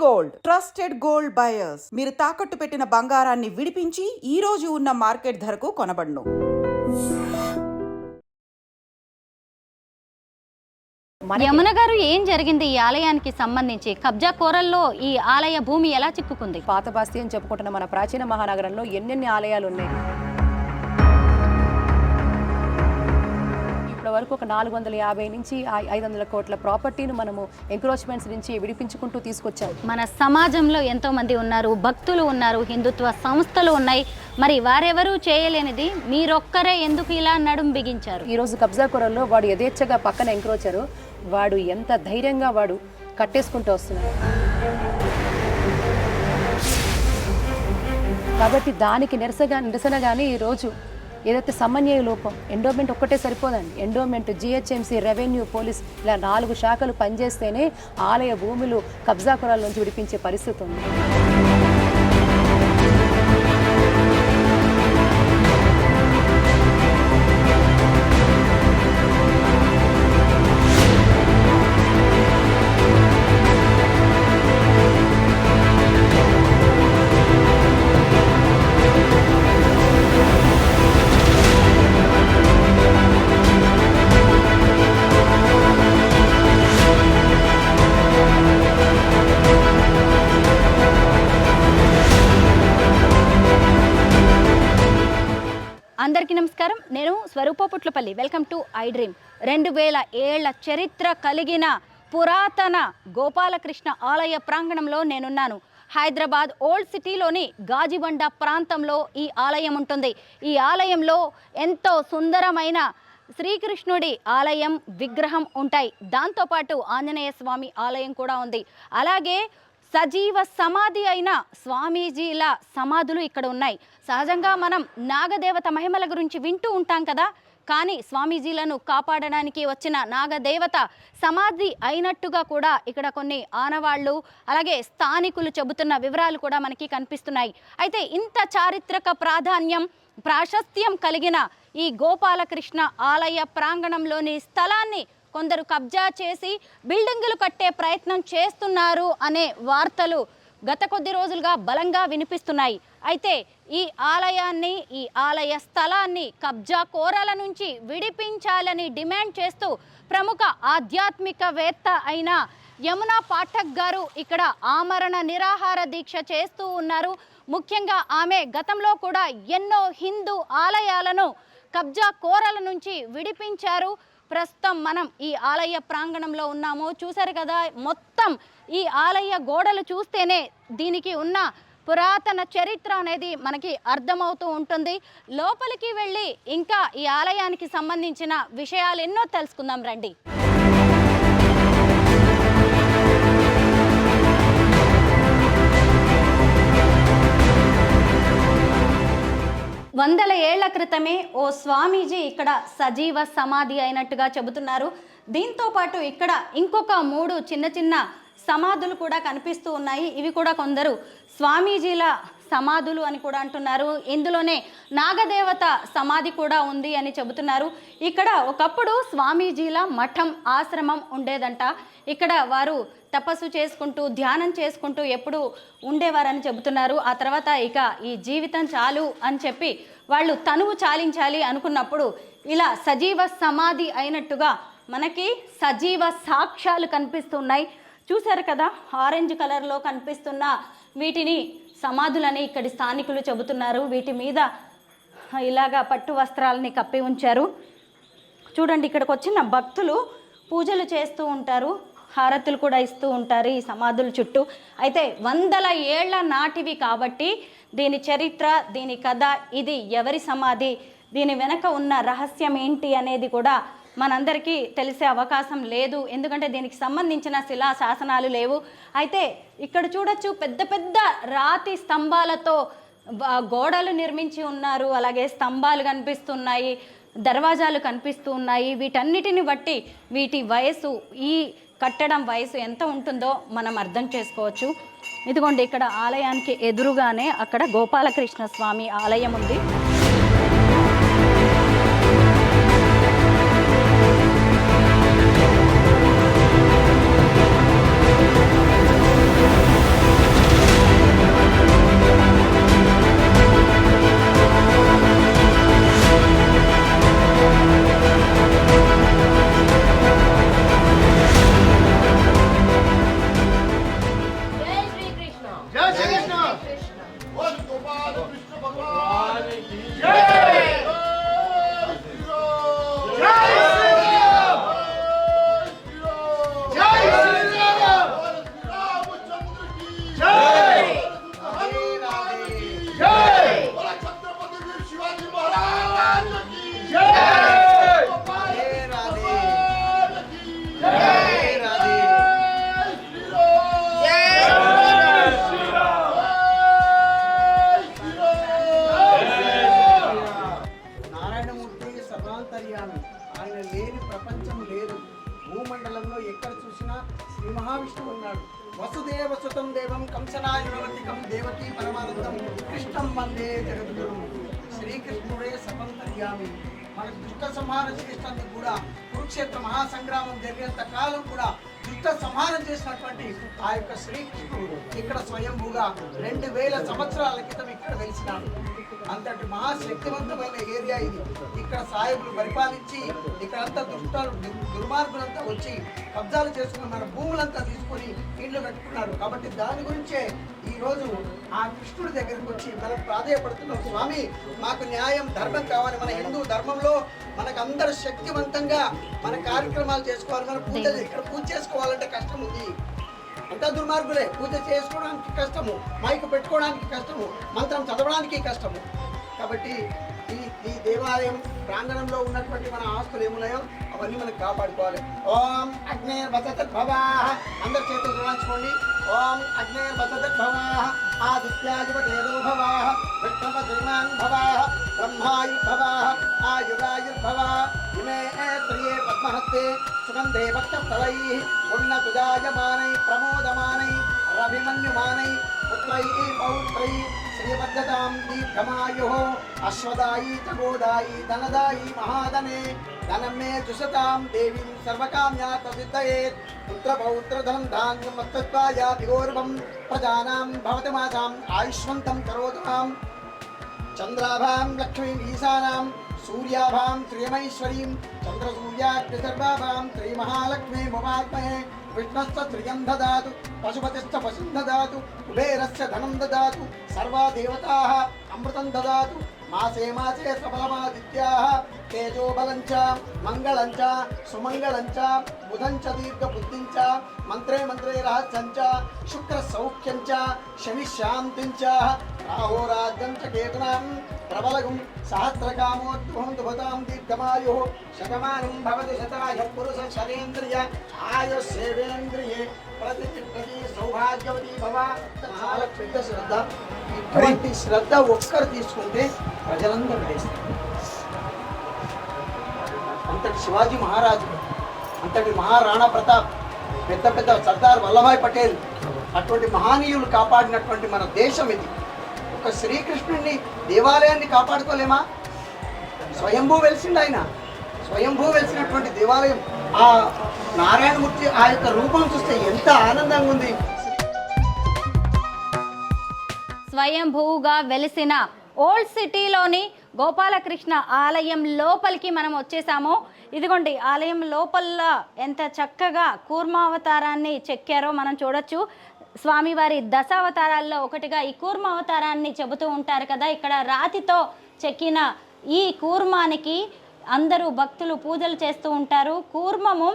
Gold trusted gold buyers. మీరు తాకట్టు పెట్టిన బంగారాన్ని విడిపించి ఈ రోజు ఉన్న మార్కెట్ ధరకు కొనబడును. యమున గారు, ఏం జరిగింది ఈ ఆలయానికి సంబంధించి? కబ్జా కోరల్లో ఈ ఆలయ భూమి ఎలా చిక్కుకుంది? పాత బాస్తి అని చెప్పుకుంటున్న మన ప్రాచీన మహానగరంలో ఎన్నెన్ని ఆలయాలు ఉన్నాయి. ఇప్పటి వరకు ఒక 450 నుంచి 500 కోట్ల ప్రాపర్టీని మనము ఎంక్రోచ్మెంట్స్ నుంచి విడిపించుకుంటూ తీసుకొచ్చాం. మన సమాజంలో ఎంతో మంది ఉన్నారు, భక్తులు ఉన్నారు, హిందుత్వ సంస్థలు ఉన్నాయి. మరి వారెవరూ చేయలేనిది మీరొక్కరే ఎందుకు ఇలా నడుం బిగించారు? ఈరోజు కబ్జా కోరల్లో వాడు యథేచ్ఛగా పక్కన ఎంక్రోచరు, వాడు ఎంత ధైర్యంగా వాడు కట్టేసుకుంటూ వస్తున్నాడు. కాబట్టి దానికి నిరసనగానే ఈరోజు ఏదైతే సమన్వయ లోపం, ఎండోమెంట్ ఒక్కటే సరిపోదండి. ఎండోమెంట్, జిహెచ్ఎంసీ, రెవెన్యూ, పోలీస్ ఇలా 4 శాఖలు పనిచేస్తేనే ఆలయ భూములు కబ్జా కోరాల నుంచి విడిపించే పరిస్థితి ఉంది. అందరికీ నమస్కారం. నేను Swaroopa Putlapalli. Welcome to I dream. 2000 ఏళ్ల చరిత్ర కలిగిన పురాతన గోపాలకృష్ణ ఆలయ ప్రాంగణంలో నేనున్నాను. హైదరాబాద్ ఓల్డ్ సిటీలోని గాజిబండ ప్రాంతంలో ఈ ఆలయం ఉంటుంది. ఈ ఆలయంలో ఎంతో సుందరమైన శ్రీకృష్ణుడి ఆలయం, విగ్రహం ఉంటాయి. దాంతోపాటు ఆంజనేయ స్వామి ఆలయం కూడా ఉంది. అలాగే సజీవ సమాధి అయిన స్వామీజీల సమాధులు ఇక్కడ ఉన్నాయి. సహజంగా మనం నాగదేవత మహిమల గురించి వింటూ ఉంటాం కదా, కానీ స్వామీజీలను కాపాడడానికి వచ్చిన నాగదేవత సమాధి అయినట్టుగా కూడా ఇక్కడ కొన్ని ఆనవాళ్లు, అలాగే స్థానికులు చెబుతున్న వివరాలు కూడా మనకి కనిపిస్తున్నాయి. అయితే ఇంత చారిత్రక ప్రాశస్త్యం కలిగిన ఈ గోపాలకృష్ణ ఆలయ ప్రాంగణంలోని స్థలాన్ని కొందరు కబ్జా చేసి బిల్డింగులు కట్టే ప్రయత్నం చేస్తున్నారు అనే వార్తలు గత కొద్ది రోజులుగా బలంగా వినిపిస్తున్నాయి. అయితే ఈ ఆలయాన్ని, ఈ ఆలయ స్థలాన్ని కబ్జా కోరల నుంచి విడిపించాలని డిమాండ్ చేస్తూ ప్రముఖ ఆధ్యాత్మికవేత్త అయిన యమునా పాఠక్ గారు ఇక్కడ ఆమరణ నిరాహార దీక్ష చేస్తూ ఉన్నారు. ముఖ్యంగా ఆమె గతంలో కూడా ఎన్నో హిందూ ఆలయాలను కబ్జా కోరల నుంచి విడిపించారు. ప్రస్తుతం మనం ఈ ఆలయ ప్రాంగణంలో ఉన్నాము. చూశారు కదా, మొత్తం ఈ ఆలయ గోడలు చూస్తేనే దీనికి ఉన్న పురాతన చరిత్ర అనేది మనకి అర్థమవుతూ ఉంటుంది. లోపలికి వెళ్ళి ఇంకా ఈ ఆలయానికి సంబంధించిన విషయాలు ఎన్నో తెలుసుకుందాం రండి. వందల ఏళ్ల క్రితమే ఓ స్వామీజీ ఇక్కడ సజీవ సమాధి అయినట్టుగా చెబుతున్నారు. దీంతో పాటు ఇక్కడ ఇంకొక 3 చిన్న చిన్న సమాధులు కూడా కనిపిస్తూ ఉన్నాయి. ఇవి కూడా కొందరు స్వామీజీల సమాధులు అని కూడా అంటున్నారు. ఇందులోనే నాగదేవత సమాధి కూడా ఉంది అని చెబుతున్నారు. ఇక్కడ ఒకప్పుడు స్వామీజీల మఠం, ఆశ్రమం ఉండేదంట. ఇక్కడ వారు తపస్సు చేసుకుంటూ, ధ్యానం చేసుకుంటూ ఎప్పుడు ఉండేవారని చెబుతున్నారు. ఆ తర్వాత ఇక ఈ జీవితం చాలు అని చెప్పి వాళ్ళు తనువు చాలించాలి అనుకున్నప్పుడు ఇలా సజీవ సమాధి అయినట్టుగా మనకి సజీవ సాక్ష్యాలు కనిపిస్తున్నాయి. చూశారు కదా, ఆరెంజ్ కలర్లో కనిపిస్తున్న వీటిని సమాధులని ఇక్కడి స్థానికులు చెబుతున్నారు. వీటి మీద ఇలాగా పట్టు వస్త్రాలని కప్పి ఉంచారు. చూడండి, ఇక్కడికి వచ్చిన భక్తులు పూజలు చేస్తూ ఉంటారు, హారతులు కూడా ఇస్తూ ఉంటారు ఈ సమాధుల చుట్టూ. అయితే వందల ఏళ్ల నాటివి కాబట్టి దీని చరిత్ర, దీని కథ, ఇది ఎవరి సమాధి, దీని వెనక ఉన్న రహస్యం ఏంటి అనేది కూడా మనందరికీ తెలిసే అవకాశం లేదు. ఎందుకంటే దీనికి సంబంధించిన శిలా శాసనాలు లేవు. అయితే ఇక్కడ చూడొచ్చు, పెద్ద పెద్ద రాతి స్తంభాలతో గోడలు నిర్మించి ఉన్నారు. అలాగే స్తంభాలు కనిపిస్తున్నాయి, దర్వాజాలు కనిపిస్తూ ఉన్నాయి. వీటన్నిటిని బట్టి వీటి వయసు, ఈ కట్టడం వయసు ఎంత ఉంటుందో మనం అర్థం చేసుకోవచ్చు. ఇదిగోండి, ఇక్కడ ఆలయానికి ఎదురుగానే అక్కడ గోపాలకృష్ణ స్వామి ఆలయం ఉంది. వాసుదేవం దేవం కంసనాయురవతికం దేవకీ పరమానందం కృష్ణం వందే జగద్గురుం. శ్రీకృష్ణుడే సర్వంతర్యామి. మన దుష్ట సంహారం చేసినందుకు కూడా కురుక్షేత్ర మహాసంగ్రామం జరిగేంత కాలం కూడా దుష్ట సంహారం చేసినటువంటి ఆ యొక్క శ్రీకృష్ణుడు ఇక్కడ స్వయంభూగా 2000 సంవత్సరాల క్రితం ఇక్కడ వెలిసినాడు. అంతటి మహాశక్తివంతమైన ఏరియా ఇది. ఇక్కడ సాయిబులు పరిపాలించి ఇక్కడంతా దుర్మార్గులంతా వచ్చి కబ్జాలు చేసుకుని మన భూములంతా తీసుకొని ఇళ్ళు కట్టుకున్నారు. కాబట్టి దాని గురించే ఈరోజు ఆ కృష్ణుడి దగ్గరికి వచ్చి మనం ప్రాధేయపడుతున్నాం. స్వామి, మాకు న్యాయం ధర్మం కావాలి. మన హిందూ ధర్మంలో మనకు అందరూ శక్తివంతంగా మన కార్యక్రమాలు చేసుకోవాలి. మన పూజలు ఇక్కడ పూజ చేసుకోవాలంటే కష్టం ఉంది. అంతా దుర్మార్గులే. పూజ చేసుకోవడానికి కష్టము, మైకు పెట్టుకోవడానికి కష్టము, మంత్రం చదవడానికి కష్టము. కాబట్టి ఈ దేవాలయం ప్రాంగణంలో ఉన్నటువంటి మన ఆస్తులు ఏమున్నాయో అవన్నీ మనకు కాపాడుకోవాలి. ఓం అగ్నేర్వసతద్భవాః. అందరి చేతులు జోడించుకోండి. ఓం అగ్నేర్వసతద్భవాః ఆదిత్యాయువతేజో భవాః విష్ణవధీమాన్ భవాః బ్రహ్మాయుర్భవాః ఆయురాయుర్భవాః ఇమే త్రియే పద్మహస్తే సుగంధే వక్షస్థలైః ఉన్నతుజాయమానైః ప్రమోదమానైః రవిమన్యుమానైః పుత్రైః పౌత్రైః శ్రీవర్ధతాం దీర్ఘమాయుః అశ్వదాయీ చ గోదాయీ ధనదాయీ మహాధనే ధనం మే జుషతాం దేవీం సర్వకామ్యార్థసిద్ధయేత్ పుత్రపౌత్రధనం ధాన్యం మత్తత్వాయ విగోర్వం ప్రజానాం భవతి మాసాం ఆయుష్మంతం కరోతాం చంద్రాభాం లక్ష్మీం ఈశానాం సూర్యాభాం శ్రియమైశ్వరీం చంద్రసూర్యాగ్నిసర్వాభాం శ్రీమహాలక్ష్మీముపాత్మహే విష్ణశ్చ శ్రియం దదాతు పశుపతిశ్చ పశుం దదాతు కుబేరస్య ధనం దదాతు సర్వా దేవతాః అమృతం దదాతు మాసే మాసే సఫలమాదిత్యాః తేజోబలం చ మంగళం చ సుమంగళం చ బుధం చ దీర్ఘబుద్ధిం చ మంత్రే మంత్రే రహస్యం చ శుక్ర సౌఖ్యం చ శని శాంతిం చ రాహోరాజ్యం చ కేతునాం ప్రబలగుం సహస్రకామోద్భవం దుభతాం దీర్ఘమాయుః శతమానం భవతి శతాయ పురుష శరేంద్రియ ఆయుష్యేంద్రియే ప్రతి సౌభాగ్యవతి భవ. చాలా పెద్ద శ్రద్ధ. ఇటువంటి శ్రద్ధ ఒక్కరు తీసుకుంటే ప్రజలందరూ వేస్తారు. అంతటి శివాజీ మహారాజు, అంతటి మహారాణా ప్రతాప్, పెద్ద పెద్ద సర్దార్ వల్లభాయ్ పటేల్, అటువంటి మహనీయులు కాపాడినటువంటి మన దేశం ఇది. ఒక శ్రీకృష్ణుడిని దేవాలయాన్ని కాపాడుకోలేమా? స్వయంభూ వెలిసిండు ఆయన. స్వయంభూ వెలిసినటువంటి దేవాలయం, ఆ నారాయణమూర్తి ఆ యొక్క రూపం చూస్తే ఎంత ఆనందంగా ఉంది. స్వయంభూగా వెలిసిన ఓల్డ్ సిటీలోని గోపాలకృష్ణ ఆలయం లోపలికి మనం వచ్చేసాము. ఇదిగోండి, ఆలయం లోపల ఎంత చక్కగా కూర్మావతారాన్ని చెక్కారో మనం చూడొచ్చు. స్వామివారి దశావతారాల్లో ఒకటిగా ఈ కూర్మావతారాన్ని చెబుతూ ఉంటారు కదా. ఇక్కడ రాతితో చెక్కిన ఈ కూర్మానికి అందరూ భక్తులు పూజలు చేస్తూ ఉంటారు. కూర్మము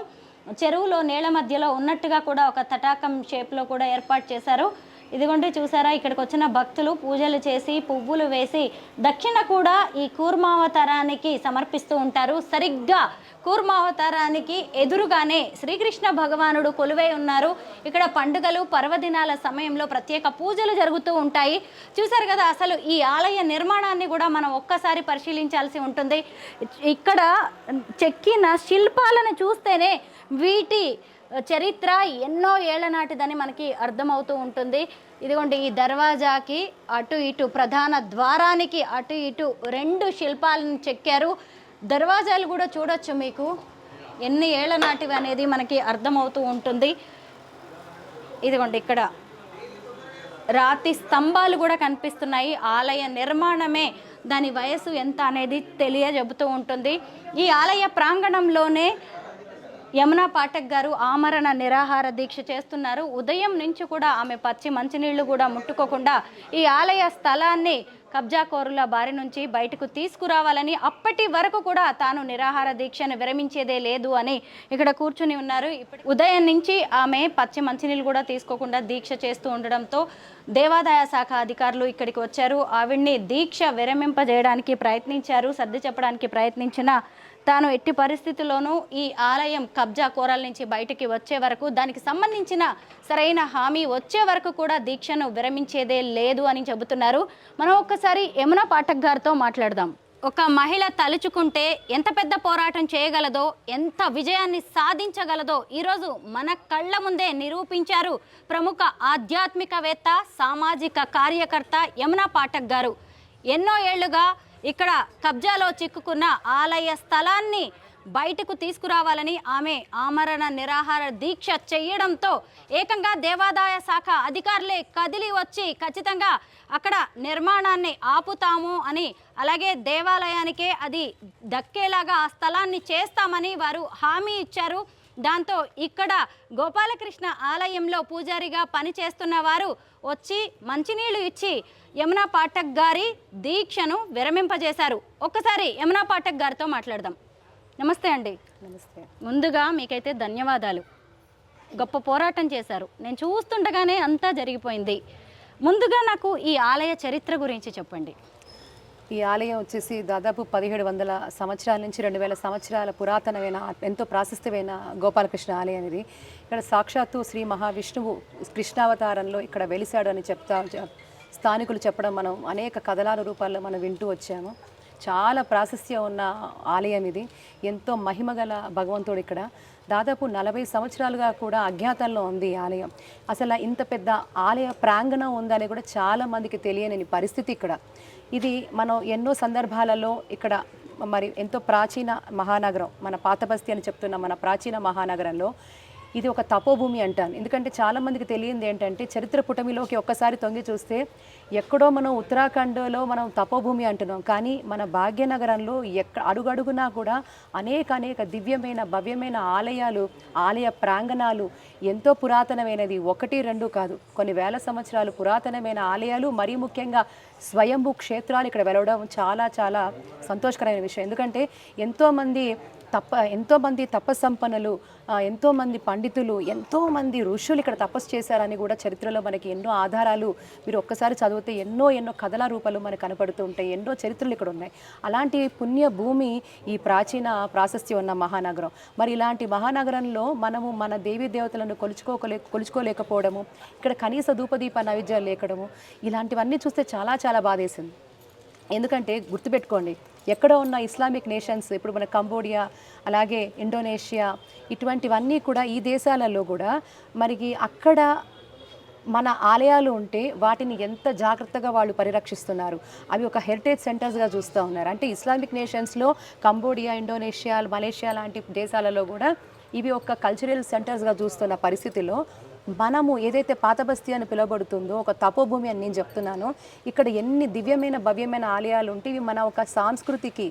చెరువులో నీళ్ళ మధ్యలో ఉన్నట్టుగా కూడా ఒక తటాకం షేప్లో కూడా ఏర్పాటు చేశారు. ఇదిగోండి, చూసారా, ఇక్కడికి వచ్చిన భక్తులు పూజలు చేసి పువ్వులు వేసి దక్షిణ కూడా ఈ కూర్మావతారానికి సమర్పిస్తూ ఉంటారు. సరిగ్గా కూర్మావతారానికి ఎదురుగానే శ్రీకృష్ణ భగవానుడు కొలువై ఉన్నారు. ఇక్కడ పండుగలు పర్వదినాల సమయంలో ప్రత్యేక పూజలు జరుగుతూ ఉంటాయి. చూసారు కదా, అసలు ఈ ఆలయ నిర్మాణాన్ని కూడా మనం ఒక్కసారి పరిశీలించాల్సి ఉంటుంది. ఇక్కడ చెక్కిన శిల్పాలను చూస్తేనే వీటి చరిత్ర ఎన్నో ఏళ్ల నాటిదని మనకి అర్థమవుతూ ఉంటుంది. ఇదిగోండి, ఈ దర్వాజాకి అటు ఇటు ప్రధాన ద్వారానికి అటు ఇటు 2 శిల్పాలను చెక్కారు. దర్వాజాలు కూడా చూడొచ్చు, మీకు ఎన్ని ఏళ్ల నాటివి అనేది మనకి అర్థమవుతూ ఉంటుంది. ఇదిగోండి, ఇక్కడ రాతి స్తంభాలు కూడా కనిపిస్తున్నాయి. ఆలయ నిర్మాణమే దాని వయసు ఎంత అనేది తెలియజెబుతూ ఉంటుంది. ఈ ఆలయ ప్రాంగణంలోనే యమునా పాఠక్ గారు ఆమరణ నిరాహార దీక్ష చేస్తున్నారు. ఉదయం నుంచి కూడా ఆమె పచ్చి మంచినీళ్లు కూడా ముట్టుకోకుండా ఈ ఆలయ స్థలాన్ని కబ్జాకోరుల బారి నుంచి బయటకు తీసుకురావాలని అప్పటి వరకు కూడా తాను నిరాహార దీక్షను విరమించేదే లేదు అని ఇక్కడ కూర్చుని ఉన్నారు. ఉదయం నుంచి ఆమె పచ్చి మంచినీళ్ళు కూడా తీసుకోకుండా దీక్ష చేస్తూ ఉండడంతో దేవాదాయ శాఖ అధికారులు ఇక్కడికి వచ్చారు. ఆవిడ్ని దీక్ష విరమింపజేయడానికి ప్రయత్నించారు. సర్ది చెప్పడానికి ప్రయత్నించిన తాను ఎట్టి పరిస్థితుల్లోనూ ఈ ఆలయం కబ్జా కోరాల నుంచి బయటికి వచ్చే వరకు, దానికి సంబంధించిన సరైన హామీ వచ్చే వరకు కూడా దీక్షను విరమించేదే లేదు అని చెబుతున్నారు. మనం ఒక్కసారి యమునా పాఠక్ గారితో మాట్లాడదాం. ఒక మహిళ తలుచుకుంటే ఎంత పెద్ద పోరాటం చేయగలదో, ఎంత విజయాన్ని సాధించగలదో ఈరోజు మన కళ్ళ ముందే నిరూపించారు ప్రముఖ ఆధ్యాత్మికవేత్త, సామాజిక కార్యకర్త యమునా పాఠక్ గారు. ఎన్నో ఏళ్లుగా ఇక్కడ కబ్జాలో చిక్కుకున్న ఆలయ స్థలాన్ని బయటకు తీసుకురావాలని ఆమె ఆమరణ నిరాహార దీక్ష చేయడంతో ఏకంగా దేవాదాయ శాఖ అధికారులే కదిలి వచ్చి ఖచ్చితంగా అక్కడ నిర్మాణాన్ని ఆపుతాము అని, అలాగే దేవాలయానికే అది దక్కేలాగా ఆ స్థలాన్ని చేస్తామని వారు హామీ ఇచ్చారు. దాంతో ఇక్కడ గోపాలకృష్ణ ఆలయంలో పూజారిగా పనిచేస్తున్న వారు వచ్చి మంచినీళ్లు ఇచ్చి యమునా పాఠక్ గారి దీక్షను విరమింపజేశారు. ఒక్కసారి యమునా పాఠక్ గారితో మాట్లాడదాం. నమస్తే అండి. నమస్తే. ముందుగా మీకైతే ధన్యవాదాలు. గొప్ప పోరాటం చేశారు. నేను చూస్తుండగానే అంతా జరిగిపోయింది. ముందుగా నాకు ఈ ఆలయ చరిత్ర గురించి చెప్పండి. ఈ ఆలయం వచ్చేసి దాదాపు 1700 సంవత్సరాల నుంచి 2000 సంవత్సరాల పురాతనమైన ఎంతో ప్రాశస్త్యమైన గోపాలకృష్ణ ఆలయం ఇది. ఇక్కడ సాక్షాత్తు శ్రీ మహావిష్ణువు కృష్ణావతారంలో ఇక్కడ వెలిశాడు అని స్థానికులు చెప్పడం మనం అనేక కథనాల రూపాల్లో మనం వింటూ వచ్చాము. చాలా ప్రాశస్త్యం ఉన్న ఆలయం ఇది. ఎంతో మహిమగల భగవంతుడు ఇక్కడ. దాదాపు 40 సంవత్సరాలుగా కూడా అజ్ఞాతంలో ఉంది ఈ ఆలయం. అసలు ఇంత పెద్ద ఆలయ ప్రాంగణం ఉందని కూడా చాలామందికి తెలియని పరిస్థితి ఇక్కడ. ఇది మనం ఎన్నో సందర్భాలలో ఇక్కడ మరి ఎంతో ప్రాచీన మహానగరం, మన పాతబస్తీ అని చెప్తున్న మన ప్రాచీన మహానగరంలో ఇది ఒక తపోభూమి అంటాను. ఎందుకంటే చాలామందికి తెలియంది ఏంటంటే చరిత్ర పుటమిలోకి ఒక్కసారి తొంగి చూస్తే ఎక్కడో మనం ఉత్తరాఖండ్లో మనం తపోభూమి అంటున్నాం, కానీ మన భాగ్యనగరంలో అడుగడుగునా కూడా అనేక దివ్యమైన భవ్యమైన ఆలయాలు, ఆలయ ప్రాంగణాలు ఎంతో పురాతనమైనది. 1, 2 కాదు, కొన్ని వేల సంవత్సరాలు పురాతనమైన ఆలయాలు, మరీ ముఖ్యంగా స్వయంభూ క్షేత్రాలు ఇక్కడ వెలవడం చాలా చాలా సంతోషకరమైన విషయం. ఎందుకంటే ఎంతోమంది తపస్సంపన్నులు, ఎంతోమంది పండితులు, ఎంతోమంది ఋషులు ఇక్కడ తపస్సు చేశారని కూడా చరిత్రలో మనకి ఎన్నో ఆధారాలు మీరు ఒక్కసారి చదివితే ఎన్నో కథల రూపాలు మనకు కనపడుతూ ఉంటాయి. ఎన్నో చరిత్రలు ఇక్కడ ఉన్నాయి. అలాంటి పుణ్య భూమి ఈ ప్రాచీన ప్రాశస్త్యం ఉన్న మహానగరం. మరి ఇలాంటి మహానగరంలో మనము మన దేవీ దేవతలను కొలుచుకోలేకపోవడము, ఇక్కడ కనీస ధూపదీప నైవేద్యాలు లేకడము, ఇలాంటివన్నీ చూస్తే చాలా చాలా బాధేసింది. ఎందుకంటే గుర్తుపెట్టుకోండి, ఎక్కడో ఉన్న ఇస్లామిక్ నేషన్స్, ఇప్పుడు మన కంబోడియా, అలాగే ఇండోనేషియా, ఇటువంటివన్నీ కూడా ఈ దేశాలలో కూడా మనకి అక్కడ మన ఆలయాలు ఉంటే వాటిని ఎంత జాగ్రత్తగా వాళ్ళు పరిరక్షిస్తున్నారు. అవి ఒక హెరిటేజ్ సెంటర్స్గా చూస్తూ ఉన్నారు. అంటే ఇస్లామిక్ నేషన్స్లో కంబోడియా, ఇండోనేషియా, మలేషియా లాంటి దేశాలలో కూడా ఇవి ఒక కల్చరల్ సెంటర్స్గా చూస్తున్న పరిస్థితిలో మనము ఏదైతే పాతబస్తీ అని పిలువబడుతుందో ఒక తపోభూమి అని నేను చెప్తున్నానో, ఇక్కడ ఎన్ని దివ్యమైన భవ్యమైన ఆలయాలు ఉంటే ఇవి మన ఒక సంస్కృతికి,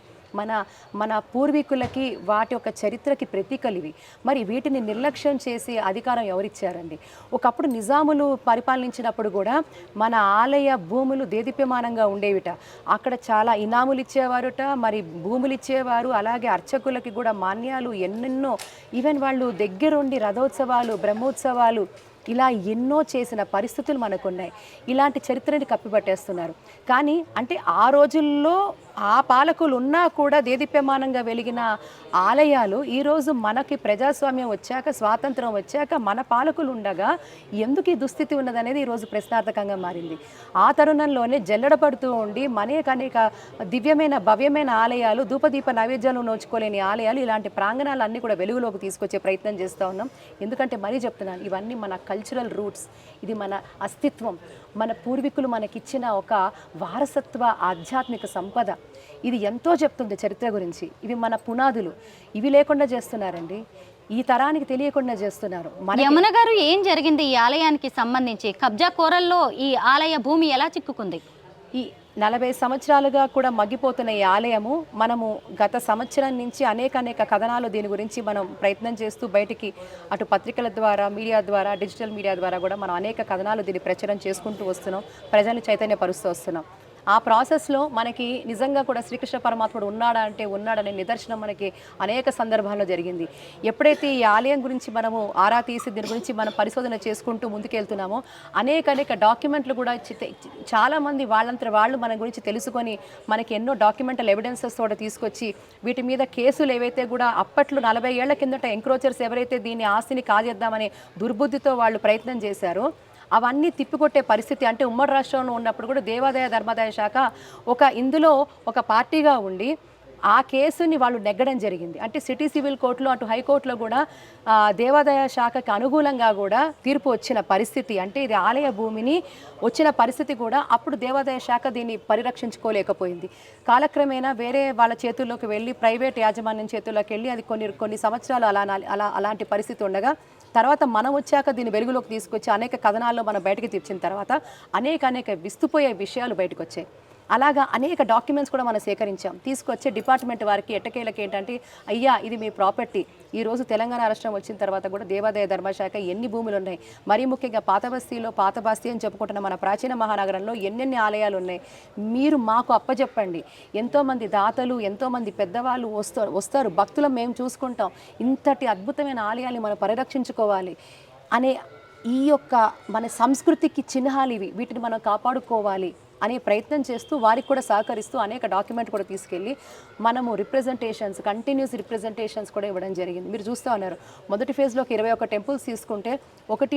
మన పూర్వీకులకి, వాటి యొక్క చరిత్రకి ప్రతీకలు ఇవి. మరి వీటిని నిర్లక్ష్యం చేసి అధికారం ఎవరిచ్చారండి? ఒకప్పుడు నిజాములు పరిపాలించినప్పుడు కూడా మన ఆలయ భూములు దేదీప్యమానంగా ఉండేవిట. అక్కడ చాలా ఇనాములు ఇచ్చేవారుట, మరి భూములు ఇచ్చేవారు. అలాగే అర్చకులకి కూడా మాన్యాలు ఎన్నెన్నో, ఈవెన్ వాళ్ళు దగ్గరుండి రథోత్సవాలు, బ్రహ్మోత్సవాలు ఇలా ఎన్నో చేసిన పరిస్థితులు మనకున్నాయి. ఇలాంటి చరిత్రని కప్పిపట్టేస్తున్నారు. కానీ అంటే ఆ రోజుల్లో ఆ పాలకులు ఉన్నా కూడా దేదీప్యమానంగా వెలిగిన ఆలయాలు ఈరోజు మనకి ప్రజాస్వామ్యం వచ్చాక, స్వాతంత్రం వచ్చాక మన పాలకులు ఉండగా ఎందుకు ఈ దుస్థితి ఉన్నదనేది ఈరోజు ప్రశ్నార్థకంగా మారింది. ఆ తరుణంలోనే జల్లెడపడుతూ ఉండి అనేక దివ్యమైన భవ్యమైన ఆలయాలు, ధూపదీప నైవేద్యాలు నోచుకోలేని ఆలయాలు, ఇలాంటి ప్రాంగణాలన్నీ కూడా వెలుగులోకి తీసుకొచ్చే ప్రయత్నం చేస్తూ ఉన్నాం. ఎందుకంటే మరీ చెప్తున్నాను, ఇవన్నీ మన కల్చరల్ రూట్స్, ఇది మన అస్తిత్వం, మన పూర్వీకులు మనకిచ్చిన ఒక వారసత్వ ఆధ్యాత్మిక సంపద. ఇది ఎంతో చెప్తుంది చరిత్ర గురించి. ఇవి మన పునాదులు. ఇవి లేకుండా చేస్తున్నారండి, ఈ తరానికి తెలియకుండా చేస్తున్నారు. యమున గారు, ఏం జరిగింది ఈ ఆలయానికి సంబంధించి? కబ్జా కోరల్లో ఈ ఆలయ భూమి ఎలా చిక్కుకుంది? ఈ 40 సంవత్సరాలుగా కూడా మగ్గిపోతున్న ఈ ఆలయము, మనము గత సంవత్సరం నుంచి అనేక కథనాలు దీని గురించి మనం ప్రయత్నం చేస్తూ బయటికి అటు పత్రికల ద్వారా, మీడియా ద్వారా, డిజిటల్ మీడియా ద్వారా కూడా మనం అనేక కథనాలు దీన్ని ప్రచారం చేసుకుంటూ వస్తున్నాం, ప్రజల్ని చైతన్యపరుస్తూ వస్తున్నాం. ఆ ప్రాసెస్లో మనకి నిజంగా కూడా శ్రీకృష్ణ పరమాత్ముడు ఉన్నాడా అంటే ఉన్నాడనే నిదర్శనం మనకి అనేక సందర్భాల్లో జరిగింది. ఎప్పుడైతే ఈ ఆలయం గురించి మనము ఆరా తీసి దీని గురించి మనం పరిశోధన చేసుకుంటూ ముందుకెళ్తున్నామో అనేక డాక్యుమెంట్లు కూడా చాలామంది వాళ్ళంతా వాళ్ళు మన గురించి తెలుసుకొని మనకి ఎన్నో డాక్యుమెంటల్ ఎవిడెన్సెస్ కూడా తీసుకొచ్చి వీటి మీద కేసులు ఏవైతే కూడా అప్పట్లో 40 ఏళ్ల కిందట ఎంక్రోచర్స్ ఎవరైతే దీన్ని ఆస్తిని కాజేద్దామనే దుర్బుద్ధితో వాళ్ళు ప్రయత్నం చేశారో అవన్నీ తిప్పికొట్టే పరిస్థితి. అంటే ఉమ్మడి రాష్ట్రంలో ఉన్నప్పుడు కూడా దేవాదాయ ధర్మాదాయ శాఖ ఇందులో ఒక పార్టీగా ఉండి ఆ కేసుని వాళ్ళు నెగ్గడం జరిగింది. అంటే సిటీ సివిల్ కోర్టులో అటు హైకోర్టులో కూడా దేవాదాయ శాఖకి అనుకూలంగా కూడా తీర్పు వచ్చిన పరిస్థితి. అంటే ఇది ఆలయ భూమిని వచ్చిన పరిస్థితి కూడా అప్పుడు దేవాదాయ శాఖ దీన్ని పరిరక్షించుకోలేకపోయింది. కాలక్రమేణా వేరే వాళ్ళ చేతుల్లోకి వెళ్ళి ప్రైవేట్ యాజమాన్యం చేతుల్లోకి వెళ్ళి అది కొన్ని సంవత్సరాలు అలాంటి పరిస్థితి ఉండగా తర్వాత మనం వచ్చాక దీన్ని వెలుగులోకి తీసుకొచ్చి అనేక కథనాల్లో మనం బయటకు తెచ్చిన తర్వాత అనేక విస్తుపోయే విషయాలు బయటకు వచ్చాయి. అలాగా అనేక డాక్యుమెంట్స్ కూడా మనం సేకరించాం. తీసుకొచ్చే డిపార్ట్మెంట్ వారికి ఎట్టకేళ్ళకి ఏంటంటే అయ్యా ఇది మీ ప్రాపర్టీ. ఈరోజు తెలంగాణ రాష్ట్రం వచ్చిన తర్వాత కూడా దేవాదాయ ధర్మశాఖ ఎన్ని భూములు ఉన్నాయి, మరీ ముఖ్యంగా పాత బస్తీ అని చెప్పుకుంటున్న మన ప్రాచీన మహానగరంలో ఎన్నెన్ని ఆలయాలు ఉన్నాయి, మీరు మాకు అప్పచెప్పండి. ఎంతోమంది దాతలు ఎంతోమంది పెద్దవాళ్ళు వస్తారు భక్తులను మేము చూసుకుంటాం. ఇంతటి అద్భుతమైన ఆలయాన్ని మనం పరిరక్షించుకోవాలి అనే ఈ యొక్క మన సంస్కృతికి చిహ్నాలు ఇవి, వీటిని మనం కాపాడుకోవాలి అనే ప్రయత్నం చేస్తూ వారికి కూడా సహకరిస్తూ అనేక డాక్యుమెంట్ కూడా తీసుకెళ్ళి మనము కంటిన్యూస్ రిప్రజెంటేషన్స్ కూడా ఇవ్వడం జరిగింది. మీరు చూస్తూ ఉన్నారు మొదటి ఫేజ్లోకి 21 టెంపుల్స్ తీసుకుంటే ఒకటి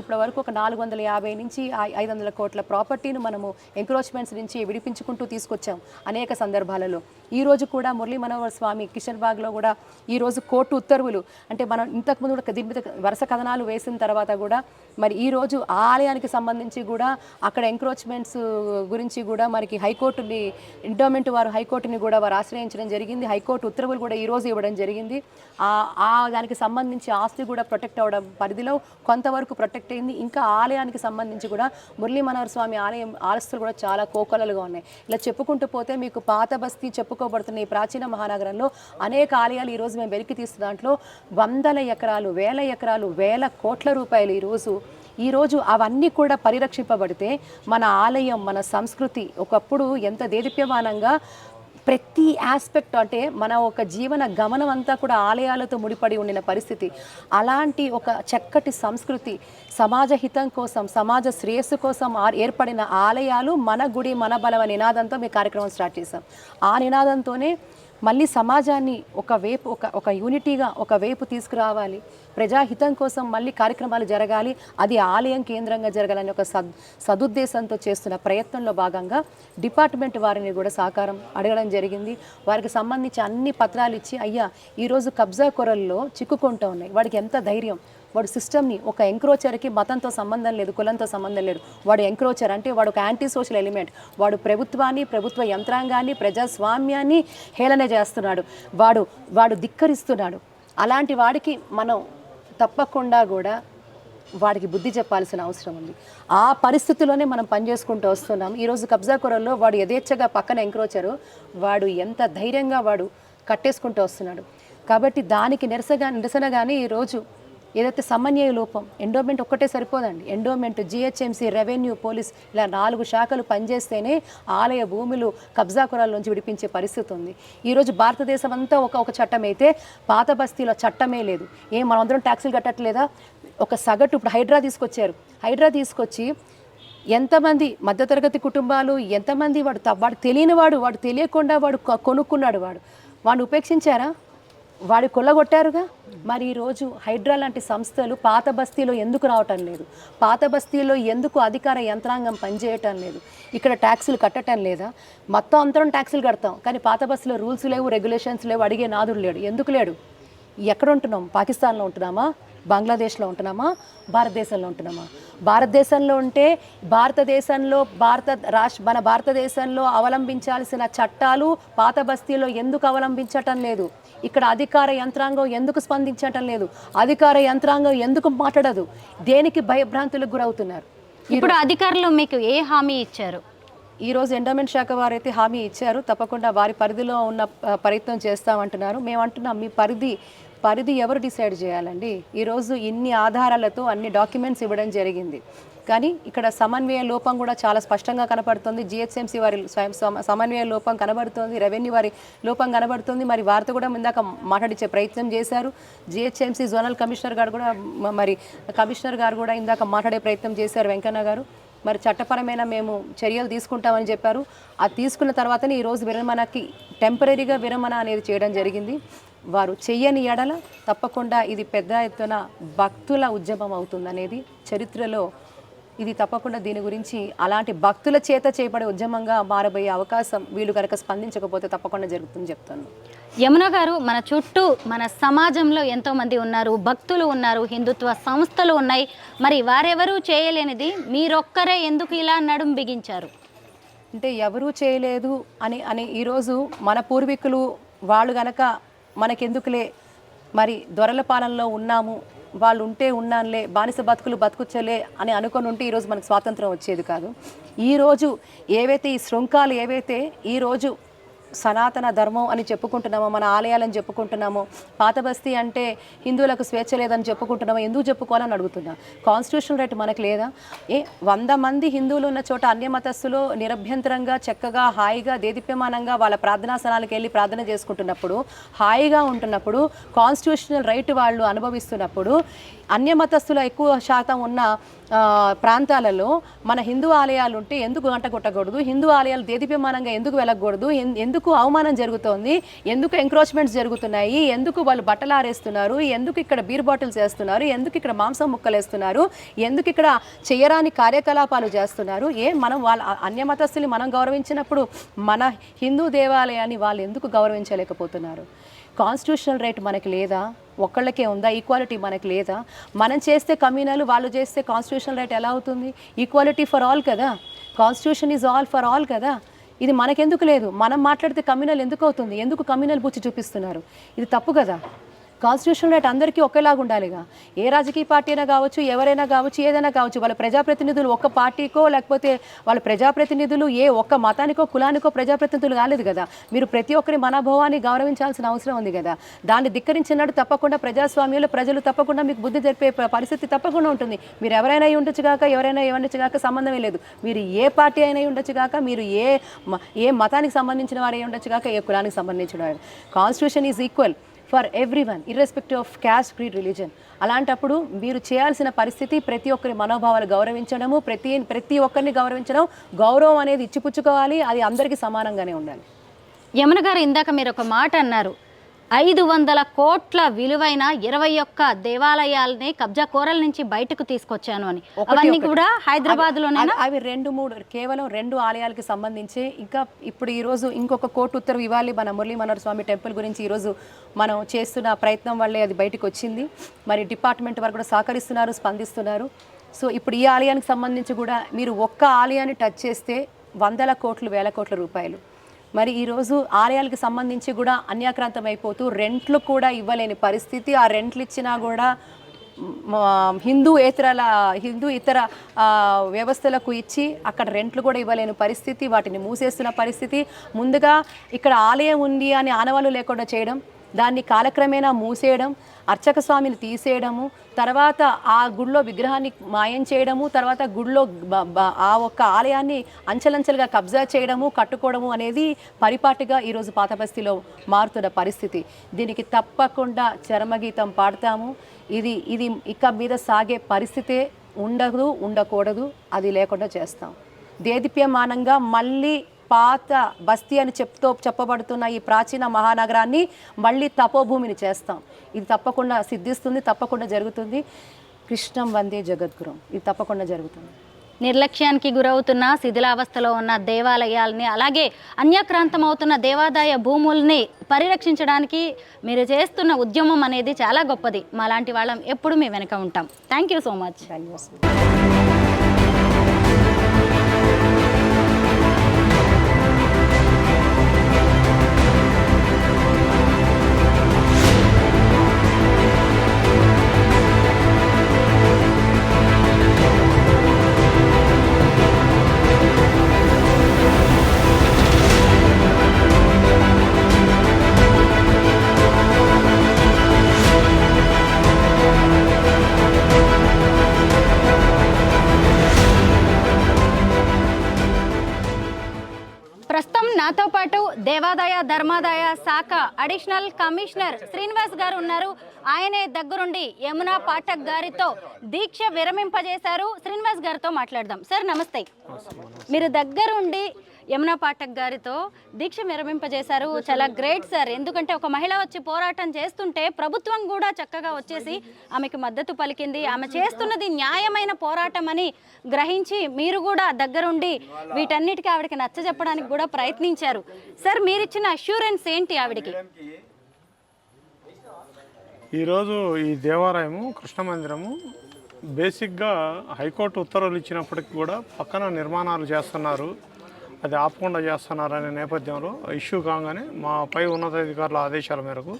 ఇప్పటి వరకు ఒక 450 నుంచి 500 కోట్ల ప్రాపర్టీని మనము ఎంక్రోచ్మెంట్స్ నుంచి విడిపించుకుంటూ తీసుకొచ్చాం అనేక సందర్భాలలో. ఈరోజు కూడా మురళీ మనోహర్ స్వామి కిషన్ బాగ్లో కూడా ఈరోజు కోర్టు ఉత్తర్వులు, అంటే మనం ఇంతకుముందు కూడా దీని మీద వరుస కథనాలు వేసిన తర్వాత కూడా మరి ఈరోజు ఆ ఆలయానికి సంబంధించి కూడా అక్కడ ఎంక్రోచ్మెంట్స్ గురించి కూడా మనకి హైకోర్టుని ఎండోమెంట్ వారు హైకోర్టుని కూడా వారు ఆశ్రయించడం జరిగింది. హైకోర్టు ఉత్తర్వులు కూడా ఈరోజు ఇవ్వడం జరిగింది. దానికి సంబంధించి ఆస్తి కూడా ప్రొటెక్ట్ అవ్వడం పరిధిలో కొంతవరకు ప్రొటెక్ట్ అయింది. ఇంకా ఆలయానికి సంబంధించి కూడా మురళీ మనోహర్ స్వామి ఆలయం ఆస్తులు కూడా చాలా కోకొలలుగా ఉన్నాయి. ఇలా చెప్పుకుంటూ పోతే మీకు పాత బస్తీ చెప్పుకోబడుతున్న ఈ ప్రాచీన మహానగరంలో అనేక ఆలయాలు ఈరోజు మేము వెలికి తీస్తున్న దాంట్లో 100 ఎకరాలు 1000 ఎకరాలు 1000 కోట్ల రూపాయలు ఈరోజు అవన్నీ కూడా పరిరక్షింపబడితే మన ఆలయం మన సంస్కృతి ఒకప్పుడు ఎంత దేదీప్యమానంగా ప్రతి ఆస్పెక్ట్, అంటే మన ఒక జీవన గమనం అంతా కూడా ఆలయాలతో ముడిపడి ఉండిన పరిస్థితి. అలాంటి ఒక చక్కటి సంస్కృతి సమాజ హితం కోసం సమాజ శ్రేయస్సు కోసం ఏర్పడిన ఆలయాలు మన గుడి మన బలం అనే నినాదంతో మీ కార్యక్రమం స్టార్ట్ చేశాం. ఆ నినాదంతోనే మళ్ళీ సమాజాన్ని ఒక యూనిటీగా ఒకవైపు తీసుకురావాలి, ప్రజాహితం కోసం మళ్ళీ కార్యక్రమాలు జరగాలి, అది ఆలయం కేంద్రంగా జరగాలని ఒక సదుద్దేశంతో చేస్తున్న ప్రయత్నంలో భాగంగా డిపార్ట్మెంట్ వారిని కూడా సహకారం అడగడం జరిగింది. వారికి సంబంధించి అన్ని పత్రాలు ఇచ్చి అయ్యా ఈరోజు కబ్జా కొరల్లో చిక్కుకుంటూ ఉన్నాయి, వాడికి ఎంత ధైర్యం, వాడు సిస్టమ్ని ఒక ఎంక్రోచర్కి మతంతో సంబంధం లేదు కులంతో సంబంధం లేదు, వాడు ఎంక్రోచర్ అంటే వాడు ఒక యాంటీ సోషల్ ఎలిమెంట్, వాడు ప్రభుత్వాన్ని ప్రభుత్వ యంత్రాంగాన్ని ప్రజాస్వామ్యాన్ని హేళన చేస్తున్నాడు, వాడు ధిక్కరిస్తున్నాడు. అలాంటి వాడికి మనం తప్పకుండా కూడా వాడికి బుద్ధి చెప్పాల్సిన అవసరం ఉంది. ఆ పరిస్థితుల్లోనే మనం పనిచేసుకుంటూ వస్తున్నాం. ఈరోజు కబ్జా కొరల్లో వాడు యథేచ్ఛగా పక్కన ఎంక్రోచరు, వాడు ఎంత ధైర్యంగా వాడు కట్టేసుకుంటూ వస్తున్నాడు. కాబట్టి దానికి నిరసనగానే ఈరోజు ఏదైతే సమన్వయ లోపం, ఎండోమెంట్ ఒక్కటే సరిపోదండి, ఎండోమెంట్ జిహెచ్ఎంసీ రెవెన్యూ పోలీస్ ఇలా 4 శాఖలు పనిచేస్తేనే ఆలయ భూములు కబ్జా కొరాల నుంచి విడిపించే పరిస్థితి ఉంది. ఈరోజు భారతదేశం అంతా ఒక చట్టం అయితే పాత బస్తీలో చట్టమే లేదు. మనం అందరం ట్యాక్సులు కట్టట్లేదా? ఒక సగటు ఇప్పుడు హైడ్రా తీసుకొచ్చి ఎంతమంది మధ్యతరగతి కుటుంబాలు, ఎంతమంది వాడు తెలియనివాడు, వాడు తెలియకుండా వాడు కొనుక్కున్నాడు, వాడిని ఉపేక్షించారా? వాడి కొల్లగొట్టారుగా. మరి ఈరోజు హైడ్రా లాంటి సంస్థలు పాత బస్తీలో ఎందుకు రావటం లేదు? పాత బస్తీలో ఎందుకు అధికార యంత్రాంగం పనిచేయటం లేదు? ఇక్కడ ట్యాక్సులు కట్టడం లేదా? మొత్తం అందరం ట్యాక్సులు కడతాం, కానీ పాత బస్తీలో రూల్స్ లేవు, రెగ్యులేషన్స్ లేవు, అడిగే నాదుడు లేడు. ఎందుకు లేడు? ఎక్కడ ఉంటున్నాం? పాకిస్తాన్లో ఉంటున్నామా? బంగ్లాదేశ్లో ఉంటున్నామా? భారతదేశంలో ఉంటున్నామా? భారతదేశంలో ఉంటే మన భారతదేశంలో అవలంబించాల్సిన చట్టాలు పాత బస్తీలో ఎందుకు అవలంబించటం లేదు? ఇక్కడ అధికార యంత్రాంగం ఎందుకు స్పందించటం లేదు? అధికార యంత్రాంగం ఎందుకు మాట్లాడదు? దేనికి భయభ్రాంతులకు గురవుతున్నారు? ఇప్పుడు అధికారులు మీకు ఏ హామీ ఇచ్చారు? ఈరోజు ఎండోమెంట్ శాఖ వారైతే హామీ ఇచ్చారు, తప్పకుండా వారి పరిధిలో ఉన్న ప్రయత్నం చేస్తామంటున్నారు. మేము అంటున్నాం, మీ పరిధి ఎవరు డిసైడ్ చేయాలండి? ఈరోజు ఇన్ని ఆధారాలతో అన్ని డాక్యుమెంట్స్ ఇవ్వడం జరిగింది, కానీ ఇక్కడ సమన్వయ లోపం కూడా చాలా స్పష్టంగా కనబడుతుంది. జిహెచ్ఎంసీ వారి సమన్వయ లోపం కనబడుతుంది, రెవెన్యూ వారి లోపం కనబడుతుంది. మరి వారితో కూడా ఇందాక మాట్లాడించే ప్రయత్నం చేశారు. జిహెచ్ఎంసీ జోనల్ కమిషనర్ గారు కూడా ఇందాక మాట్లాడే ప్రయత్నం చేశారు వెంకన్న గారు. మరి చట్టపరమైన మేము చర్యలు తీసుకుంటామని చెప్పారు. అది తీసుకున్న తర్వాతనే ఈరోజు టెంపరీగా విరమణ అనేది చేయడం జరిగింది. వారు చెయ్యని ఎడల తప్పకుండా ఇది పెద్ద ఎత్తున భక్తుల ఉద్యమం అవుతుందనేది చరిత్రలో ఇది తప్పకుండా దీని గురించి అలాంటి భక్తుల చేత చేపడే ఉద్యమంగా మారబోయే అవకాశం వీళ్ళు కనుక స్పందించకపోతే తప్పకుండా జరుగుతుందని చెప్తాను. యమున గారు, మన చుట్టూ మన సమాజంలో ఎంతోమంది ఉన్నారు, భక్తులు ఉన్నారు, హిందుత్వ సంస్థలు ఉన్నాయి. మరి వారెవరూ చేయలేనిది మీరొక్కరే ఎందుకు ఇలా నడుం బిగించారు? అంటే ఎవరూ చేయలేదు అని అని ఈరోజు మన పూర్వీకులు వాళ్ళు గనక మనకెందుకులే, మరి దొరల పాలనలో ఉన్నాము, వాళ్ళు ఉంటే ఉన్నానులే, బానిస బతుకులు బతుకుచ్చలే అని అనుకొని ఉంటే ఈరోజు మనకు స్వాతంత్రం వచ్చేది కాదు. ఈరోజు ఏవైతే ఈ శృంఖాలు ఏవైతే ఈరోజు సనాతన ధర్మం అని చెప్పుకుంటున్నామో, మన ఆలయాలని చెప్పుకుంటున్నామో, పాత బస్తీ అంటే హిందువులకు స్వేచ్ఛ లేదని చెప్పుకుంటున్నామో, ఎందుకు చెప్పుకోవాలని అడుగుతున్నా. కాన్స్టిట్యూషనల్ రైట్ మనకు లేదా? 100 మంది హిందువులు ఉన్న చోట అన్య మతస్థులు నిరభ్యంతరంగా చక్కగా హాయిగా దేదీప్యమానంగా వాళ్ళ ప్రార్థనా స్థలాలకు వెళ్ళి ప్రార్థన చేసుకుంటున్నప్పుడు, హాయిగా ఉంటున్నప్పుడు, కాన్స్టిట్యూషనల్ రైట్ వాళ్ళు అనుభవిస్తున్నప్పుడు, అన్య మతస్థుల ఎక్కువ శాతం ఉన్న ప్రాంతాలలో మన హిందూ ఆలయాలు ఉంటే ఎందుకు గంట కొట్టకూడదు? హిందూ ఆలయాలు దేదీప్యమానంగా ఎందుకు వెళ్ళకూడదు? ఎందుకు అవమానం జరుగుతోంది? ఎందుకు ఎంక్రోచ్మెంట్స్ జరుగుతున్నాయి? ఎందుకు వాళ్ళు బట్టలు ఆరేస్తున్నారు? ఎందుకు ఇక్కడ బీర్ బాటిల్స్ వేస్తున్నారు? ఎందుకు ఇక్కడ మాంసం ముక్కలు వేస్తున్నారు? ఎందుకు ఇక్కడ చేయరాని కార్యకలాపాలు చేస్తున్నారు? మనం వాళ్ళ అన్య మతస్థుల్ని మనం గౌరవించినప్పుడు మన హిందూ దేవాలయాన్ని వాళ్ళు ఎందుకు గౌరవించలేకపోతున్నారు? కాన్స్టిట్యూషనల్ రైట్ మనకి లేదా? ఒక్కళ్ళకే ఉందా? ఈక్వాలిటీ మనకి లేదా? మనం చేస్తే కమ్యూనల్, వాళ్ళు చేస్తే కాన్స్టిట్యూషనల్ రైట్ ఎలా అవుతుంది? ఈక్వాలిటీ ఫర్ ఆల్ కదా, constitution is all for all కదా. ఇది మనకెందుకు లేదు? మనం మాట్లాడితే కమ్యూనల్ ఎందుకు అవుతుంది? ఎందుకు కమ్యూనల్ బుచ్చి చూపిస్తున్నారు? ఇది తప్పు కదా. కాన్స్టిట్యూషన్ రైట్ అందరికీ ఒకేలాగా ఉండాలిగా. ఏ రాజకీయ పార్టీ అయినా కావచ్చు, ఎవరైనా కావచ్చు, ఏదైనా కావచ్చు, వాళ్ళ ప్రజాప్రతినిధులు ఒక్క పార్టీకో లేకపోతే వాళ్ళ ప్రజాప్రతినిధులు ఏ ఒక్క మతానికో కులానికో ప్రజాప్రతినిధులు కాలేదు కదా. మీరు ప్రతి ఒక్కరి మనోభావాన్ని గౌరవించాల్సిన అవసరం ఉంది కదా. దాన్ని ధిక్కరించినట్టు తప్పకుండా ప్రజాస్వామ్యంలో ప్రజలు తప్పకుండా మీకు బుద్ధి జరిపే పరిస్థితి తప్పకుండా ఉంటుంది. మీరు ఎవరైనా ఉండొచ్చు కాక, ఎవరైనా ఉండొచ్చు కాక సంబంధమే లేదు. మీరు ఏ పార్టీ అయినా ఉండొచ్చు కాక, మీరు ఏ మతానికి సంబంధించిన వారు ఉండొచ్చు కాక, ఏ కులానికి సంబంధించిన వారు. Constitution is equal for everyone irrespective of caste, creed, religion. అలాంటప్పుడు మీరు చేయాల్సిన పరిస్థితి ప్రతి ఒక్కరి మనోభావాలు గౌరవించడము, ప్రతి ఒక్కరిని గౌరవించడం. గౌరవం అనేది ఇచ్చిపుచ్చుకోవాలి, అది అందరికీ సమానంగానే ఉండాలి. యమున గారు, ఇందాక మీరు ఒక మాట అన్నారు, 500 కోట్ల విలువైన 21 దేవాలయాలని కబ్జా కోరల నుంచి బయటకు తీసుకొచ్చాను అని. అవన్నీ కూడా హైదరాబాద్ లోనే అవి 2-3 కేవలం 2 ఆలయాలకి సంబంధించి. ఇంకా ఇప్పుడు ఈరోజు ఇంకొక కోర్టు ఉత్తర్వు ఇవ్వాలి మన మురళీ మనోహర్ స్వామి టెంపుల్ గురించి. ఈరోజు మనం చేస్తున్న ప్రయత్నం వల్లే అది బయటకు వచ్చింది. మరి డిపార్ట్మెంట్ వారు కూడా సహకరిస్తున్నారు, స్పందిస్తున్నారు. సో ఇప్పుడు ఈ ఆలయానికి సంబంధించి కూడా మీరు ఒక్క ఆలయాన్ని టచ్ చేస్తే 100 కోట్లు, 1000 కోట్ల రూపాయలు. మరి ఈరోజు ఆలయాలకు సంబంధించి కూడా అన్యాక్రాంతం అయిపోతూ రెంట్లు కూడా ఇవ్వలేని పరిస్థితి. ఆ రెంట్లు ఇచ్చినా కూడా హిందూ ఇతర వ్యవస్థలకు ఇచ్చి అక్కడ రెంట్లు కూడా ఇవ్వలేని పరిస్థితి, వాటిని మూసేస్తున్న పరిస్థితి. ముందుగా ఇక్కడ ఆలయం ఉంది అని ఆనవాళ్ళు లేకుండా చేయడం, దాన్ని కాలక్రమేణా మూసేయడం, అర్చక స్వామిని తీసేయడము, తర్వాత ఆ గుడిలో విగ్రహాన్ని మాయం చేయడము, తర్వాత గుడిలో ఆ ఒక్క ఆలయాన్ని అంచెలంచెలుగా కబ్జా చేయడము, కట్టుకోవడము అనేది పరిపాటిగా ఈరోజు పాతబస్తీలో మారుతున్న పరిస్థితి. దీనికి తప్పకుండా చరమగీతం పాడతాము. ఇది ఇక మీద సాగే పరిస్థితే ఉండకూడదు. అది లేకుండా చేస్తాం. దేదీప్యమానంగా మళ్ళీ పాత బస్తీ అని చెప్పబడుతున్న ఈ ప్రాచీన మహానగరాన్ని మళ్ళీ తపోభూమిని చేస్తాం. ఇది తప్పకుండా సిద్ధిస్తుంది, తప్పకుండా జరుగుతుంది. కృష్ణం వందే జగద్గురం. ఇది తప్పకుండా జరుగుతుంది. నిర్లక్ష్యానికి గురవుతున్న శిథిలావస్థలో ఉన్న దేవాలయాల్ని, అలాగే అన్యాక్రాంతం అవుతున్న దేవాదాయ భూముల్ని పరిరక్షించడానికి మీరు చేస్తున్న ఉద్యమం అనేది చాలా గొప్పది. మాలాంటి వాళ్ళం ఎప్పుడు మీ వెనక ఉంటాం. Thank you so much. ప్రస్తుతం నాతో పాటు దేవాదాయ ధర్మాదాయ శాఖ అడిషనల్ కమిషనర్ శ్రీనివాస్ గారు ఉన్నారు. ఆయనే దగ్గరుండి యమున పాఠక్ గారితో దీక్ష విరమింపజేశారు. శ్రీనివాస్ గారితో మాట్లాడదాం. సార్ నమస్తే. మీరు దగ్గరుండి యమునా పాఠక్ గారితో దీక్ష విరమింపజేశారు. చాలా గ్రేట్ సార్. ఎందుకంటే ఒక మహిళ వచ్చి పోరాటం చేస్తుంటే ప్రభుత్వం కూడా చక్కగా వచ్చేసి ఆమెకు మద్దతు పలికింది. ఆమె చేస్తున్నది న్యాయమైన పోరాటం అని గ్రహించి మీరు కూడా దగ్గరుండి వీటన్నిటికీ ఆవిడకి నచ్చజెప్పడానికి కూడా ప్రయత్నించారు. సార్, మీరిచ్చిన అష్యూరెన్స్ ఏంటి ఆవిడకి? ఈరోజు ఈ దేవాలయము కృష్ణ మందిరము బేసిక్గా హైకోర్టు ఉత్తర్వులు ఇచ్చినప్పటికీ కూడా పక్కన నిర్మాణాలు చేస్తున్నారు, అది ఆపకుండా చేస్తున్నారు అనే నేపథ్యంలో ఇష్యూ కాగానే మా పై ఉన్నతాధికారుల ఆదేశాల మేరకు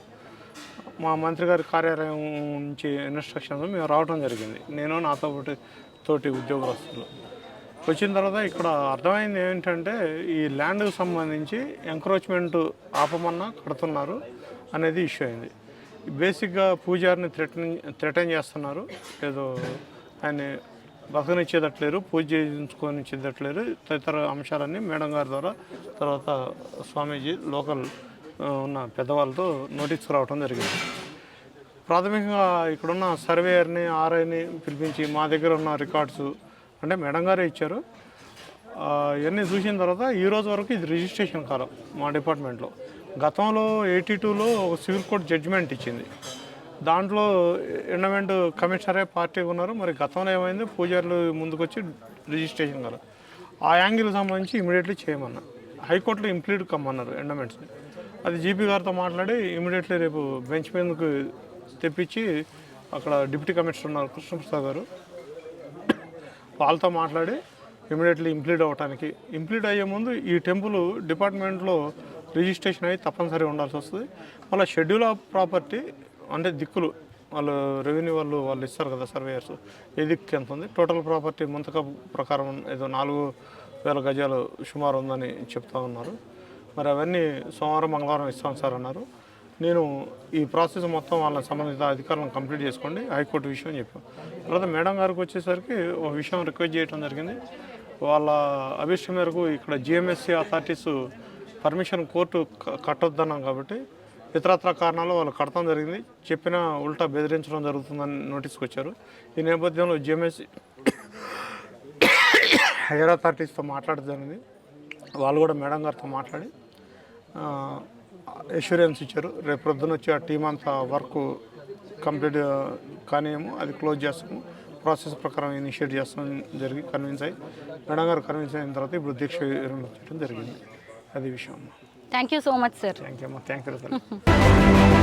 మా మంత్రి గారి కార్యాలయం నుంచి ఇన్స్ట్రక్షన్స్ మేము రావడం జరిగింది. నేను నాతో తోటి ఉద్యోగస్తులు వచ్చిన తర్వాత ఇక్కడ అర్థమైంది ఏంటంటే ఈ ల్యాండ్కి సంబంధించి ఎంక్రోచ్మెంట్ ఆపమన్నా కడుతున్నారు అనేది ఇష్యూ అయింది. బేసిక్గా పూజారిని థ్రెటన్ చేస్తున్నారు, ఏదో ఆయన బతకనిచ్చేదట్లేరు, పూజ చేయించుకొనిచ్చేదట్లేరు, తదితర అంశాలన్నీ మేడం గారి ద్వారా తర్వాత స్వామీజీ లోకల్ ఉన్న పెద్దవాళ్ళతో నోటీస్కి రావడం జరిగింది. ప్రాథమికంగా ఇక్కడున్న సర్వేయర్ని ఆర్ఐని పిలిపించి మా దగ్గర ఉన్న రికార్డ్స్ అంటే మేడం గారే ఇచ్చారు. ఇవన్నీ చూసిన తర్వాత ఈరోజు వరకు ఇది రిజిస్ట్రేషన్ కాలం మా డిపార్ట్మెంట్లో. గతంలో 82లో ఒక సివిల్ కోర్ట్ జడ్జిమెంట్ ఇచ్చింది, దాంట్లో ఎండోమెంట్ కమిషనరే పార్టీ ఉన్నారు. మరి గతంలో ఏమైంది, పూజారులు ముందుకొచ్చి రిజిస్ట్రేషన్ కాలం ఆ యాంగిల్ సంబంధించి ఇమీడియట్లీ చేయమన్నా. హైకోర్టులో ఇంప్లీడ్ కమ్మన్నారు ఎండోమెంట్స్ని. అది జీపీ గారితో మాట్లాడి ఇమీడియట్లీ రేపు బెంచ్ మీదకు తెప్పించి అక్కడ డిప్యూటీ కమిషనర్ ఉన్నారు కృష్ణప్రసాద్ గారు, వాళ్ళతో మాట్లాడి ఇమీడియట్లీ ఇంప్లీడ్ అవ్వటానికి. ఇంప్లీడ్ అయ్యే ముందు ఈ టెంపుల్ డిపార్ట్మెంట్లో రిజిస్ట్రేషన్ అయ్యి తప్పనిసరి ఉండాల్సి వస్తుంది. మళ్ళీ షెడ్యూల్ ఆఫ్ ప్రాపర్టీ అంటే దిక్కులు వాళ్ళు రెవెన్యూ వాళ్ళు ఇస్తారు కదా సర్వేయర్స్, ఏ దిక్కు ఎంత ఉంది, టోటల్ ప్రాపర్టీ ముంతక ప్రకారం ఏదో 4,000 గజాలు సుమారు ఉందని చెప్తా ఉన్నారు. మరి అవన్నీ సోమవారం మంగళవారం ఇస్తాం సార్ అన్నారు. నేను ఈ ప్రాసెస్ మొత్తం వాళ్ళ సంబంధిత అధికారులను కంప్లీట్ చేసుకోండి హైకోర్టు విషయం చెప్పాను. తర్వాత మేడం గారికి వచ్చేసరికి ఒక విషయం రిక్వెస్ట్ చేయడం జరిగింది. వాళ్ళ అభిష్టం మేరకు ఇక్కడ జిఎంఎస్సి అథారిటీస్ పర్మిషన్ కోర్టు కట్టొద్దన్నాం కాబట్టి ఇతరత్ర కారణాలు వాళ్ళు కడతాం జరిగింది. చెప్పిన ఉల్టా బెదిరించడం జరుగుతుందని నోటీస్కి వచ్చారు. ఈ నేపథ్యంలో జిఎంఎస్సి హైయర్ అథారిటీస్తో మాట్లాడడం జరిగింది. వాళ్ళు కూడా మేడం గారితో మాట్లాడి అష్యూరెన్స్ ఇచ్చారు. రేపు ప్రొద్దున వచ్చి ఆ టీం అంతా వర్క్ కంప్లీట్ కానియము, అది క్లోజ్ చేస్తాము, ప్రాసెస్ ప్రకారం ఇనిషియేట్ చేస్తాం జరిగి కన్విన్స్ అయ్యి మేడం గారు కన్విన్స్ అయిన తర్వాత ఇప్పుడు దీక్ష విరమించడం జరిగింది. అది విషయం అమ్మా. Thank you so much sir. Thank you అమ్మా. Thank you.